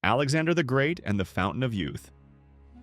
Alexander the Great and the Fountain of Youth.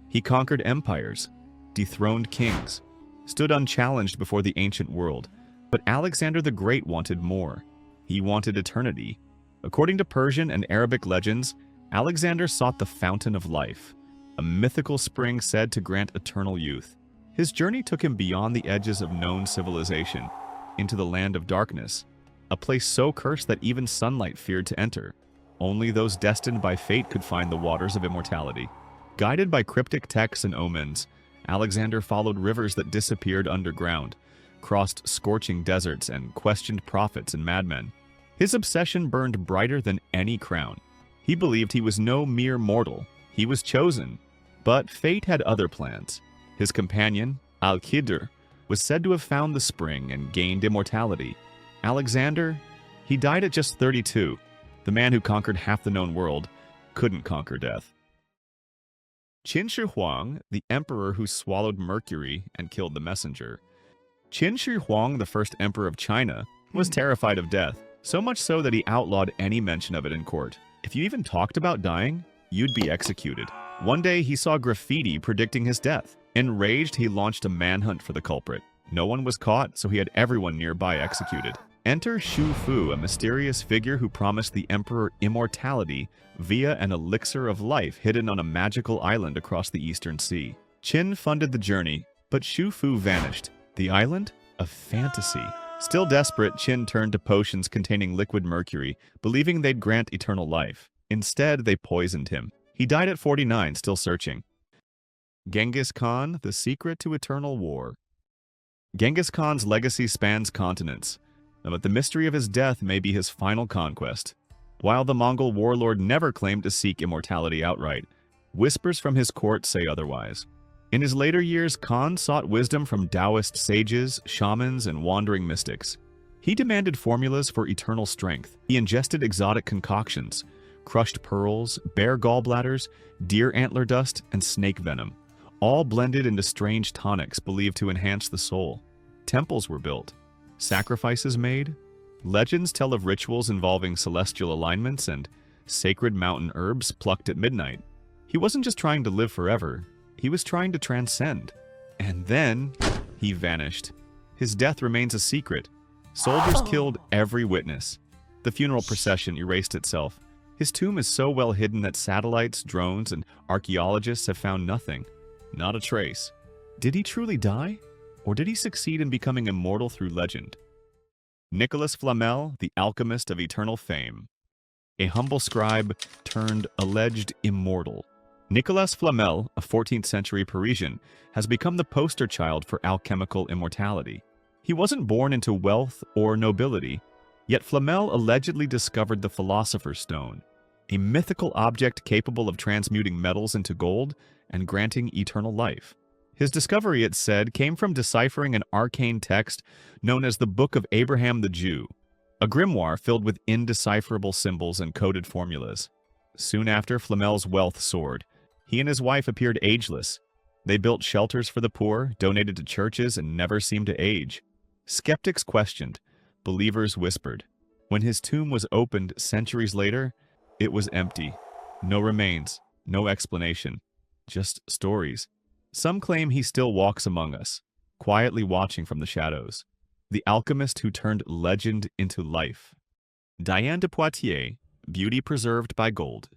He conquered empires, dethroned kings, stood unchallenged before the ancient world. But Alexander the Great wanted more. He wanted eternity. According to Persian and Arabic legends, Alexander sought the Fountain of Life, a mythical spring said to grant eternal youth. His journey took him beyond the edges of known civilization, into the land of darkness, a place so cursed that even sunlight feared to enter. Only those destined by fate could find the waters of immortality. Guided by cryptic texts and omens, Alexander followed rivers that disappeared underground, crossed scorching deserts, and questioned prophets and madmen. His obsession burned brighter than any crown. He believed he was no mere mortal. He was chosen. But fate had other plans. His companion, Elixir, was said to have found the spring and gained immortality. Alexander, he died at just 32. The man who conquered half the known world couldn't conquer death. Qin Shi Huang, the emperor who swallowed Mercury and killed the messenger. Qin Shi Huang, the first emperor of China, was terrified of death, so much so that he outlawed any mention of it in court. If you even talked about dying, you'd be executed. One day, he saw graffiti predicting his death. Enraged, he launched a manhunt for the culprit. No one was caught, so he had everyone nearby executed. Enter Xu Fu, a mysterious figure who promised the emperor immortality via an elixir of life hidden on a magical island across the Eastern Sea. Qin funded the journey, but Xu Fu vanished. The island? A fantasy. Still desperate, Qin turned to potions containing liquid mercury, believing they'd grant eternal life. Instead, they poisoned him. He died at 49, still searching. Genghis Khan, the secret to eternal war. Genghis Khan's legacy spans continents, but the mystery of his death may be his final conquest. While the Mongol warlord never claimed to seek immortality outright, whispers from his court say otherwise. In his later years, Khan sought wisdom from Taoist sages, shamans, and wandering mystics. He demanded formulas for eternal strength. He ingested exotic concoctions, crushed pearls, bear gallbladders, deer antler dust, and snake venom, all blended into strange tonics believed to enhance the soul. Temples were built, sacrifices made. Legends tell of rituals involving celestial alignments and sacred mountain herbs plucked at midnight. He wasn't just trying to live forever, he was trying to transcend. And then, he vanished. His death remains a secret. Soldiers killed every witness. The funeral procession erased itself. His tomb is so well hidden that satellites, drones, and archaeologists have found nothing. Not a trace. Did he truly die? Or did he succeed in becoming immortal through legend? Nicolas Flamel, the alchemist of eternal fame. A humble scribe turned alleged immortal. Nicolas Flamel, a 14th century Parisian, has become the poster child for alchemical immortality. He wasn't born into wealth or nobility, yet Flamel allegedly discovered the Philosopher's Stone, a mythical object capable of transmuting metals into gold and granting eternal life. His discovery, it's said, came from deciphering an arcane text known as the Book of Abraham the Jew, a grimoire filled with indecipherable symbols and coded formulas. Soon after, Flamel's wealth soared. He and his wife appeared ageless. They built shelters for the poor, donated to churches, and never seemed to age. Skeptics questioned. Believers whispered. When his tomb was opened centuries later, it was empty. No remains, no explanation, just stories. Some claim he still walks among us, quietly watching from the shadows. The alchemist who turned legend into life. Diane de Poitiers, beauty preserved by gold.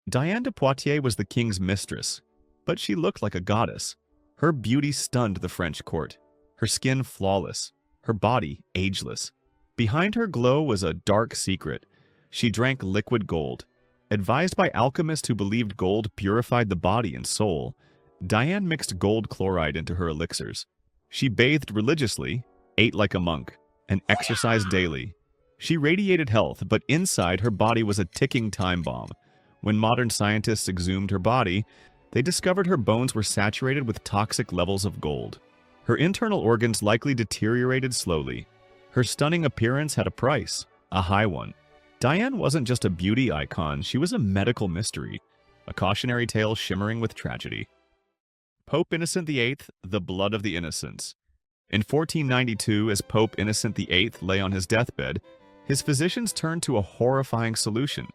Diane de Poitiers was the king's mistress, but she looked like a goddess. Her beauty stunned the French court, her skin flawless, her body ageless. Behind her glow was a dark secret. She drank liquid gold. Advised by alchemists who believed gold purified the body and soul, Diane mixed gold chloride into her elixirs. She bathed religiously, ate like a monk, and exercised daily. She radiated health, but inside her body was a ticking time bomb. When modern scientists exhumed her body, they discovered her bones were saturated with toxic levels of gold. Her internal organs likely deteriorated slowly. Her stunning appearance had a price, a high one. Diane wasn't just a beauty icon, she was a medical mystery, a cautionary tale shimmering with tragedy. Pope Innocent VIII, the blood of the innocents. In 1492, as Pope Innocent VIII lay on his deathbed, his physicians turned to a horrifying solution: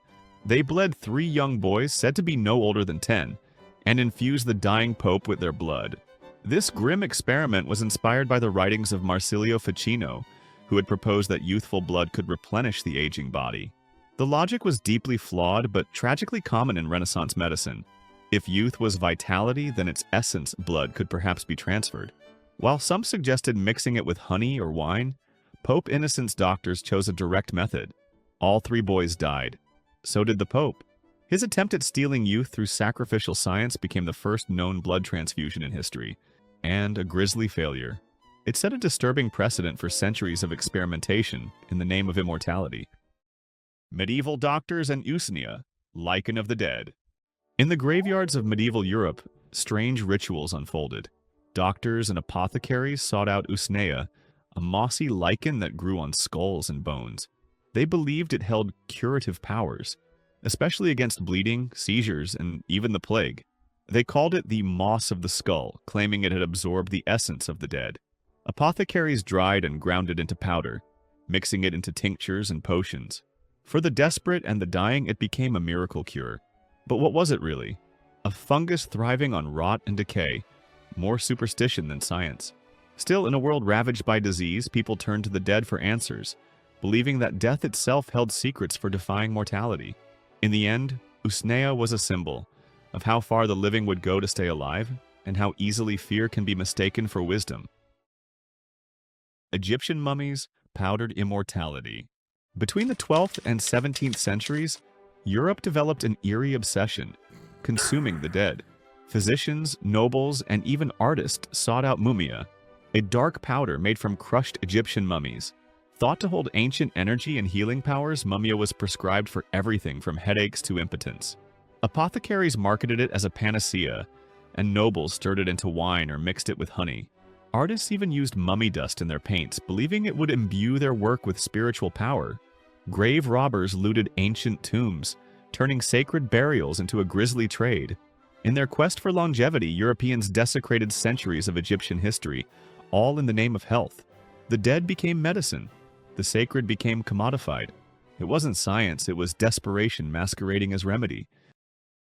They bled 3 young boys said to be no older than 10 and infused the dying pope with their blood. This grim experiment was inspired by the writings of Marsilio Ficino, who had proposed that youthful blood could replenish the aging body. The logic was deeply flawed but tragically common in Renaissance medicine. If youth was vitality, then its essence, blood, could perhaps be transferred. While some suggested mixing it with honey or wine, Pope Innocent's doctors chose a direct method. All 3 boys died. So did the Pope. His attempt at stealing youth through sacrificial science became the first known blood transfusion in history, and a grisly failure. It set a disturbing precedent for centuries of experimentation in the name of immortality. Medieval doctors and Usnea, Lichen of the dead. In the graveyards of medieval Europe, strange rituals unfolded. Doctors and apothecaries sought out Usnea, a mossy lichen that grew on skulls and bones. They believed it held curative powers, especially against bleeding, seizures, and even the plague. They called it the moss of the skull, claiming it had absorbed the essence of the dead. Apothecaries dried and ground it into powder, mixing it into tinctures and potions. For the desperate and the dying, it became a miracle cure. But what was it really? A fungus thriving on rot and decay, more superstition than science. Still, in a world ravaged by disease, people turned to the dead for answers, believing that death itself held secrets for defying mortality. In the end, Usnea was a symbol of how far the living would go to stay alive, and how easily fear can be mistaken for wisdom. Egyptian mummies, powdered immortality. Between the 12th and 17th centuries, Europe developed an eerie obsession, consuming the dead. Physicians, nobles, and even artists sought out mummia, a dark powder made from crushed Egyptian mummies. Thought to hold ancient energy and healing powers, mummia was prescribed for everything from headaches to impotence. Apothecaries marketed it as a panacea, and nobles stirred it into wine or mixed it with honey. Artists even used mummy dust in their paints, believing it would imbue their work with spiritual power. Grave robbers looted ancient tombs, turning sacred burials into a grisly trade. In their quest for longevity, Europeans desecrated centuries of Egyptian history, all in the name of health. The dead became medicine. The sacred became commodified. It wasn't science, it was desperation masquerading as remedy.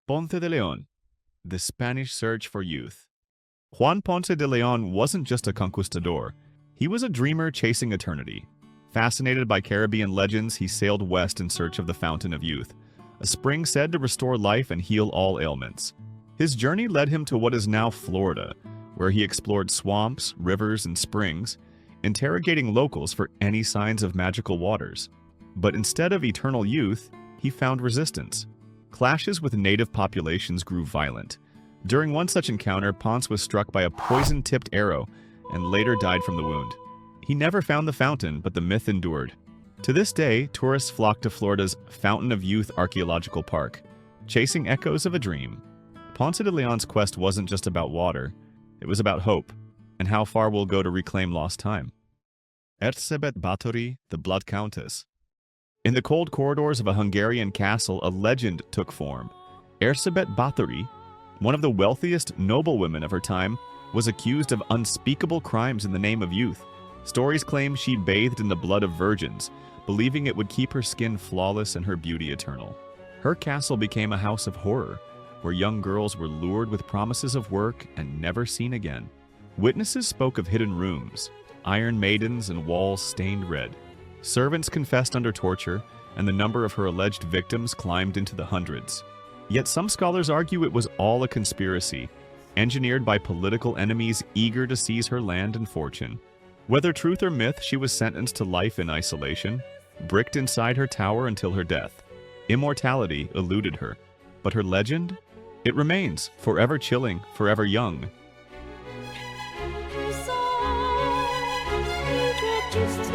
Ponce de León, the Spanish search for youth. Juan Ponce de León wasn't just a conquistador. He was a dreamer chasing eternity. Fascinated by Caribbean legends, he sailed west in search of the fountain of youth, a spring said to restore life and heal all ailments. His journey led him to what is now Florida, where he explored swamps, rivers, and springs, interrogating locals for any signs of magical waters. But instead of eternal youth, he found resistance. Clashes with native populations grew violent. During one such encounter, Ponce was struck by a poison-tipped arrow and later died from the wound. He never found the fountain, but the myth endured. To this day, tourists flock to Florida's Fountain of Youth Archaeological Park, chasing echoes of a dream. Ponce de León's quest wasn't just about water, it was about hope, and how far we'll go to reclaim lost time. Elizabeth Báthory, the Blood Countess. In the cold corridors of a Hungarian castle, a legend took form. Elizabeth Báthory, one of the wealthiest noblewomen of her time, was accused of unspeakable crimes in the name of youth. Stories claim she bathed in the blood of virgins, believing it would keep her skin flawless and her beauty eternal. Her castle became a house of horror, where young girls were lured with promises of work and never seen again. Witnesses spoke of hidden rooms, iron maidens, and walls stained red. Servants confessed under torture, and the number of her alleged victims climbed into the hundreds. Yet some scholars argue it was all a conspiracy, engineered by political enemies eager to seize her land and fortune. Whether truth or myth, she was sentenced to life in isolation, bricked inside her tower until her death. Immortality eluded her, but her legend? It remains, forever chilling, forever young. Just